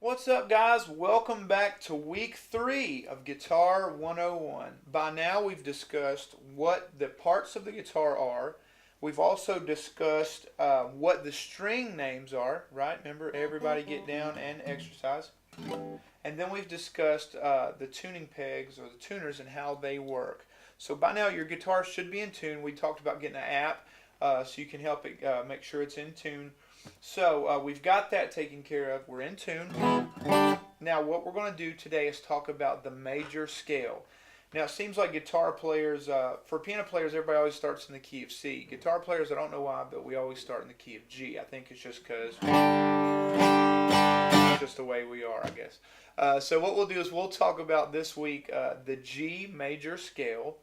What's up, guys? Welcome back to week 3 of Guitar 101. By now, we've discussed what the parts of the guitar are. We've also discussed what the string names are, right? Remember, everybody get down and exercise. And then we've discussed the tuning pegs or the tuners and how they work. So by now, your guitar should be in tune. We talked about getting an app so you can help it make sure it's in tune. So we've got that taken care of. We're in tune. Now what we're going to do today is talk about the major scale. Now it seems like guitar players, for piano players, everybody always starts in the key of C. Guitar players, I don't know why, but we always start in the key of G. I think it's just because it's just the way we are, I guess. So what we'll do is we'll talk about this week the G major scale.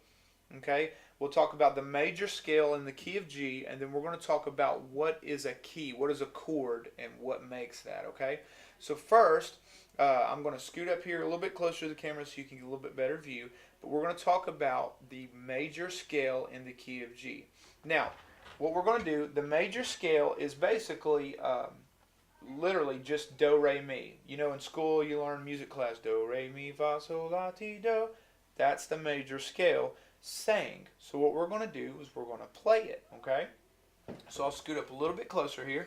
Okay, we'll talk about the major scale in the key of G, and then we're going to talk about what is a key, what is a chord, and what makes that. Okay, so first, I'm going to scoot up here a little bit closer to the camera so you can get a little bit better view. But we're going to talk about the major scale in the key of G. Now, what we're going to do, the major scale is basically literally just do, re, mi. You know, in school you learn music class, do, re, mi, fa, sol, la, ti, do. That's the major scale sang. So what we're going to do is we're going to play it, okay? So I'll scoot up a little bit closer here,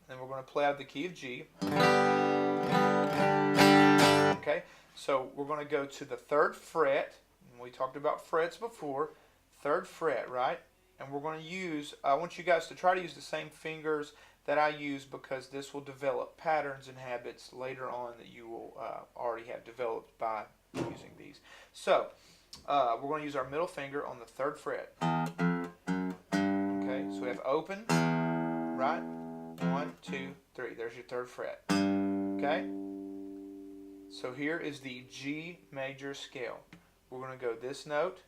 and we're going to play out of the key of G. Okay, so we're going to go to the 3rd fret. We talked about frets before. 3rd fret, right? And we're going to use, I want you guys to try to use the same fingers that I use because this will develop patterns and habits later on that you will already have developed by using these. So, we're going to use our middle finger on the 3rd fret. Okay, so we have open, right? 1, 2, 3. There's your 3rd fret. Okay? So here is the G major scale. We're going to go this note,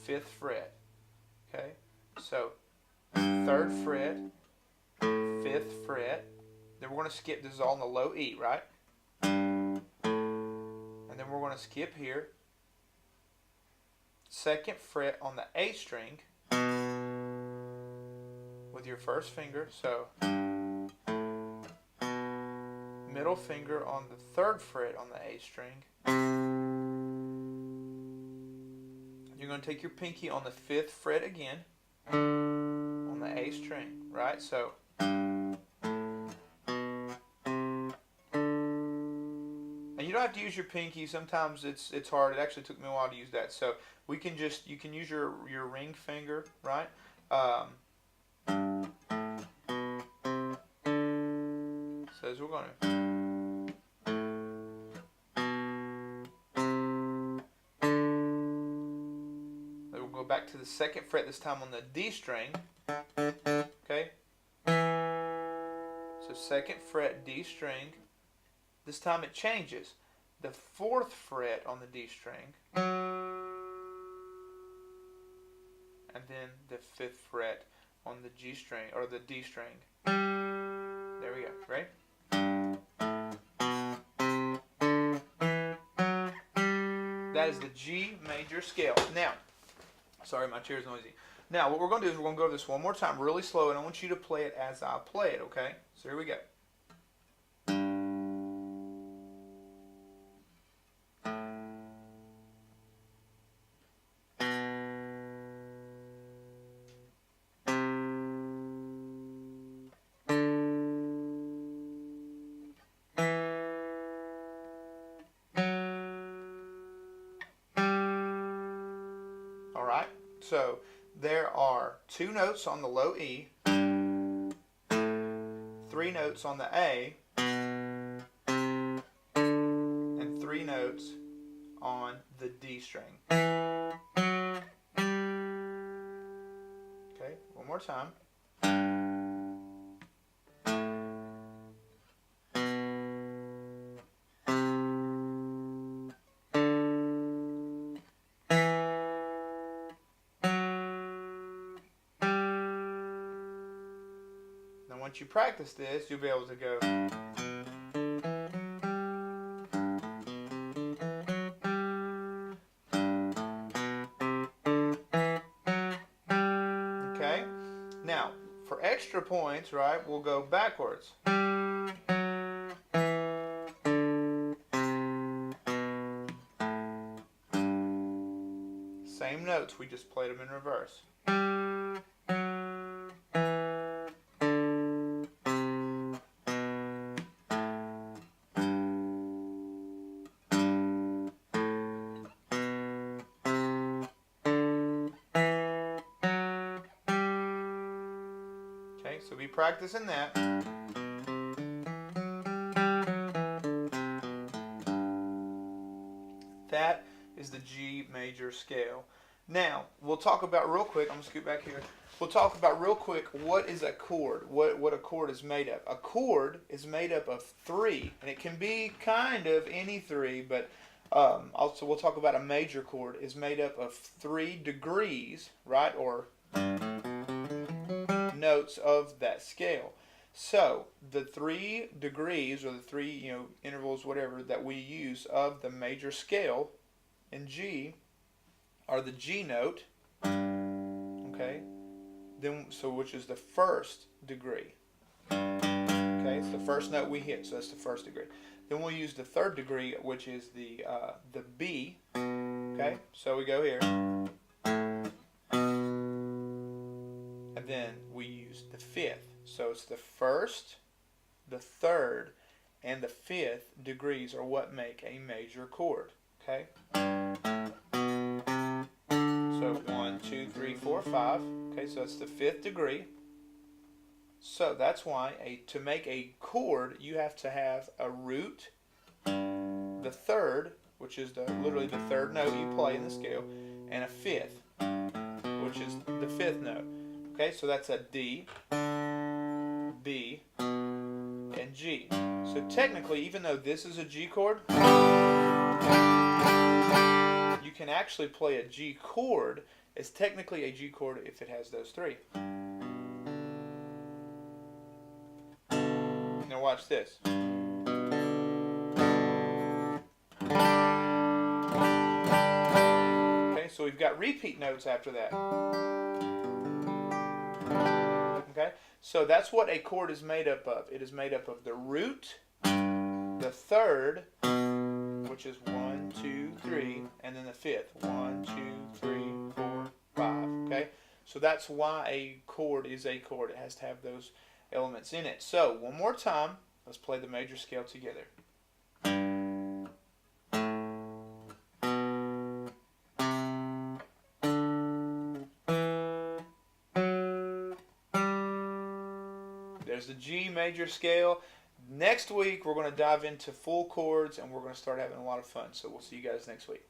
5th fret. Okay? So 3rd fret, 5th fret. Then we're going to skip, this is all in the low E, right? And then we're going to skip here. 2nd fret on the A string with your 1st finger. So middle finger on the 3rd fret on the A string. You're going to take your pinky on the 5th fret again on the A string, right? So and you don't have to use your pinky. Sometimes it's hard. It actually took me a while to use that. So we can just, you can use your ring finger, right? Says we're going to. Then we'll go back to the 2nd fret, this time on the D string. Okay? So 2nd fret, D string. This time it changes. The 4th fret on the D string. And then the 5th fret on the G string, or the D string. There we go. Right? That is the G major scale. Now, sorry, my chair's noisy. Now, what we're going to do is we're going to go over this one more time really slow, and I want you to play it as I play it, okay? So here we go. All right? So there are 2 notes on the low E, 3 notes on the A, and 3 notes on the D string. Okay, one more time. Once you practice this, you'll be able to go. Okay? Now, for extra points, right, we'll go backwards. Same notes, we just played them in reverse. Okay, so be practicing that. That is the G major scale. Now, we'll talk about real quick, I'm going to scoot back here. We'll talk about real quick what is a chord, what a chord is made of. A chord is made up of three, and it can be kind of any three, but also we'll talk about a major chord is made up of 3 degrees, right, or notes of that scale. So the 3 degrees, or the 3 intervals, whatever, that we use of the major scale in G are the G note, okay, then which is the first degree. Okay, it's the first note we hit, so that's the first degree. Then we'll use the third degree, which is the B. Okay, so we go here, and then we use the fifth. So it's the first, the third, and the fifth degrees are what make a major chord. Okay. So 1, 2, 3, 4, 5. Okay, so that's the fifth degree. So that's why to make a chord, you have to have a root, the third, which is literally the third note you play in the scale, and a fifth, which is the fifth note. Okay, so that's a D, B, and G. So technically, even though this is a G chord, you can actually play a G chord. It's technically a G chord if it has those 3. Now watch this. Okay, so we've got repeat notes after that. Okay, so that's what a chord is made up of. It is made up of the root, the third, which is 1, 2, 3, and then the fifth. 1, 2, 3, 4, 5. Okay, so that's why a chord is a chord. It has to have those elements in it. So one more time, let's play the major scale together. There's the G major scale. Next week, we're going to dive into full chords, and we're going to start having a lot of fun. So we'll see you guys next week.